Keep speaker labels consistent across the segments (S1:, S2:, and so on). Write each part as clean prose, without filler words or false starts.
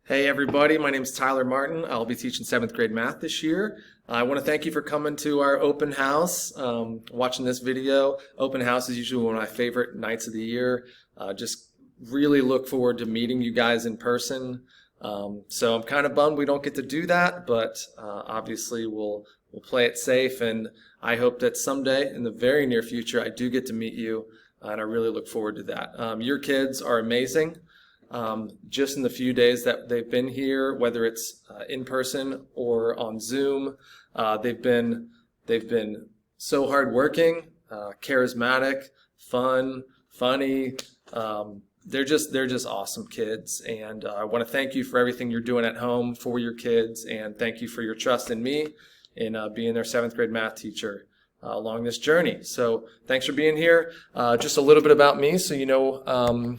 S1: Hey everybody, my name is Tyler Martin. I'll be teaching 7th grade math this year. I want to thank you for coming to our open house, watching this video. Open house is usually one of my favorite nights of the year. Just really look forward to meeting you guys in person. So I'm kind of bummed we don't get to do that, but obviously we'll play it safe, and I hope that someday in the very near future I do get to meet you, and I really look forward to that. Your kids are amazing. Just in the few days that they've been here, whether it's in person or on Zoom, they've been so hardworking, charismatic, fun, funny. They're just awesome kids, and I want to thank you for everything you're doing at home for your kids, and thank you for your trust in me in being their 7th grade math teacher along this journey. So thanks for being here. Just a little bit about me, so you know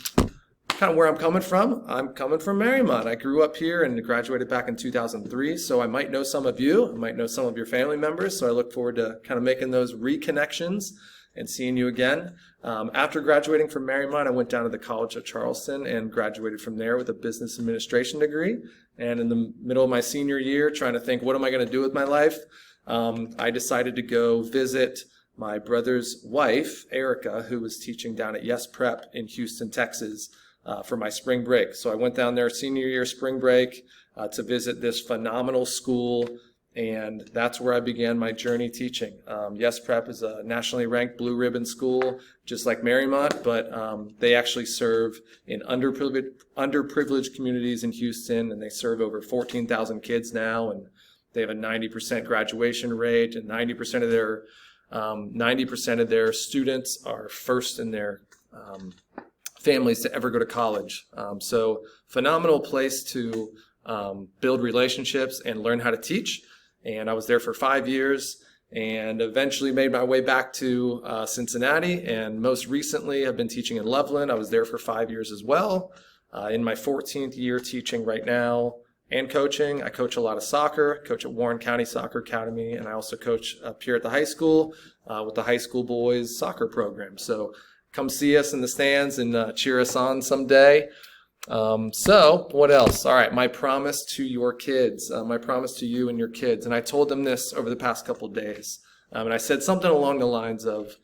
S1: kind of where I'm coming from. I'm coming from Marymount. I grew up here and graduated back in 2003, so I might know some of you. I might know some of your family members, so I look forward to kind of making those reconnections and seeing you again. After graduating from Marymount, I went down to the College of Charleston and graduated from there with a business administration degree. And in the middle of my senior year, trying to think, what am I going to do with my life? I decided to go visit my brother's wife, Erica, who was teaching down at Yes Prep in Houston, Texas, for my spring break. So I went down there senior year spring break to visit this phenomenal school, and that's where I began my journey teaching. Yes Prep is a nationally ranked blue ribbon school, just like Marymount, but they actually serve in underprivileged communities in Houston, and they serve over 14,000 kids now, and they have a 90% graduation rate, and 90% of their students are first in their families to ever go to college. So phenomenal place to build relationships and learn how to teach. And I was there for 5 years and eventually made my way back to Cincinnati. And most recently, I've been teaching in Loveland. I was there for 5 years as well. In my 14th year teaching right now and coaching. I coach a lot of soccer, coach at Warren County Soccer Academy, and I also coach up here at the high school with the high school boys soccer program. So come see us in the stands and cheer us on someday. So what else? All right, my promise to your kids, my promise to you and your kids. And I told them this over the past couple of days. And I said something along the lines of,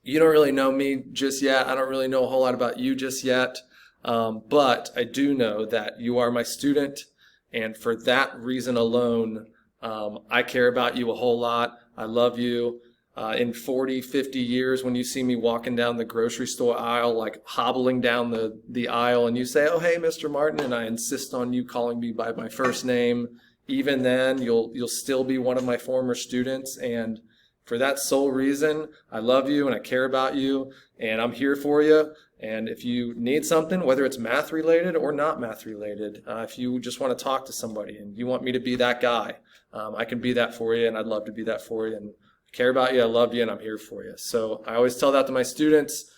S1: you don't really know me just yet. I don't really know a whole lot about you just yet. But I do know that you are my student. And for that reason alone, I care about you a whole lot. I love you. In 40, 50 years, when you see me walking down the grocery store aisle, like hobbling down the aisle, and you say, oh, hey, Mr. Martin, and I insist on you calling me by my first name, even then, you'll still be one of my former students. And for that sole reason, I love you and I care about you, and I'm here for you. And if you need something, whether it's math related or not math related, if you just want to talk to somebody and you want me to be that guy, I can be that for you, and I'd love to be that for you. And care about you, I love you, and I'm here for you. So I always tell that to my students,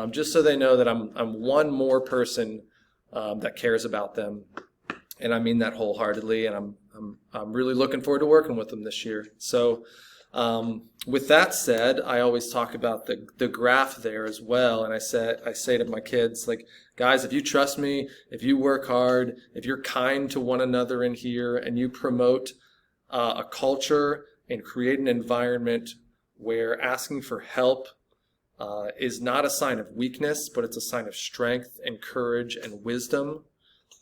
S1: just so they know that I'm one more person that cares about them, and I mean that wholeheartedly. And I'm really looking forward to working with them this year. So with that said, I always talk about the graph there as well, and I say to my kids, like, guys, if you trust me, if you work hard, if you're kind to one another in here, and you promote a culture and create an environment where asking for help is not a sign of weakness, but it's a sign of strength and courage and wisdom.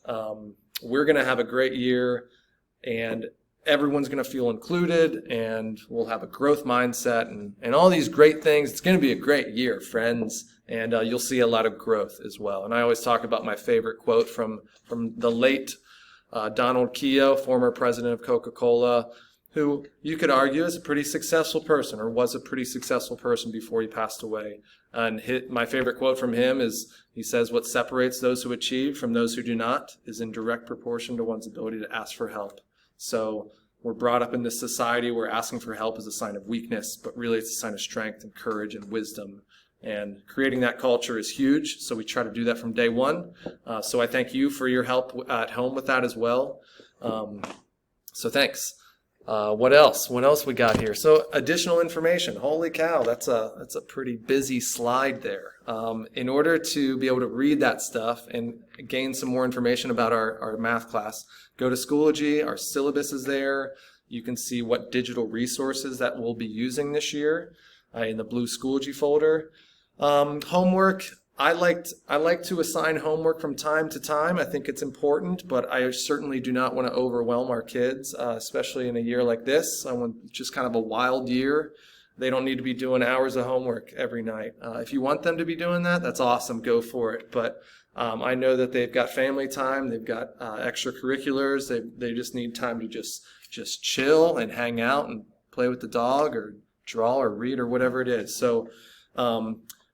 S1: We're going to have a great year, and everyone's going to feel included, and we'll have a growth mindset and all these great things. It's going to be a great year, friends, and you'll see a lot of growth as well. And I always talk about my favorite quote from the late Donald Keough, former president of Coca-Cola, who you could argue is a pretty successful person, or was a pretty successful person before he passed away. And my favorite quote from him is, he says, what separates those who achieve from those who do not is in direct proportion to one's ability to ask for help. So we're brought up in this society where asking for help is a sign of weakness, but really it's a sign of strength and courage and wisdom. And creating that culture is huge, so we try to do that from day one. So I thank you for your help at home with that as well. So thanks. What else? What else we got here? So additional information. Holy cow, that's a pretty busy slide there. In order to be able to read that stuff and gain some more information about our math class, go to Schoology. Our syllabus is there. You can see what digital resources that we'll be using this year in the blue Schoology folder. Homework. I like to assign homework from time to time. I think it's important, but I certainly do not want to overwhelm our kids, especially in a year like this. I want just kind of a wild year. They don't need to be doing hours of homework every night. If you want them to be doing that, that's awesome. Go for it. But I know that they've got family time. They've got extracurriculars. They just need time to just chill and hang out and play with the dog or draw or read or whatever it is. So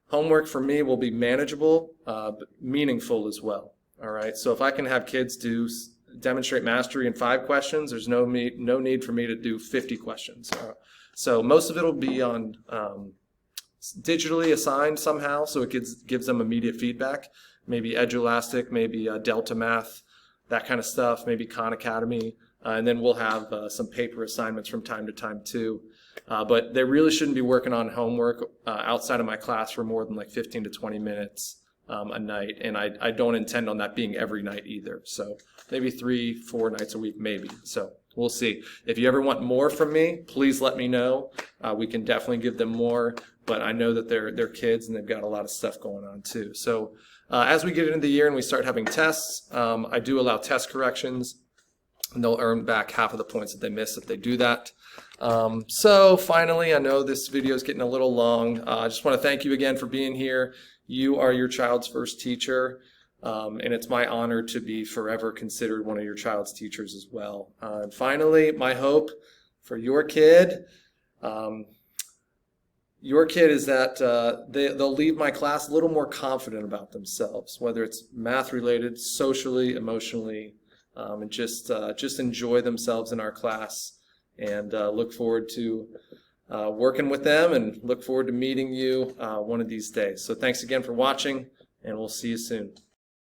S1: homework for me will be manageable, but meaningful as well. All right. So if I can have kids demonstrate mastery in 5 questions, there's no need for me to do 50 questions. So most of it will be on digitally assigned somehow, so it gives them immediate feedback. Maybe Edulastic, maybe Delta Math, that kind of stuff. Maybe Khan Academy, and then we'll have some paper assignments from time to time too. But they really shouldn't be working on homework outside of my class for more than like 15 to 20 minutes a night. And I don't intend on that being every night either. So maybe 3-4 nights a week, maybe. So we'll see. If you ever want more from me, please let me know. We can definitely give them more. But I know that they're kids and they've got a lot of stuff going on too. So as we get into the year and we start having tests, I do allow test corrections. And they'll earn back half of the points that they miss if they do that. So finally, I know this video is getting a little long. I just want to thank you again for being here. You are your child's first teacher, and it's my honor to be forever considered one of your child's teachers as well. And finally, my hope for your kid is that they'll leave my class a little more confident about themselves, whether it's math related, socially, emotionally, and just enjoy themselves in our class, and look forward to working with them, and look forward to meeting you one of these days. So thanks again for watching, and we'll see you soon.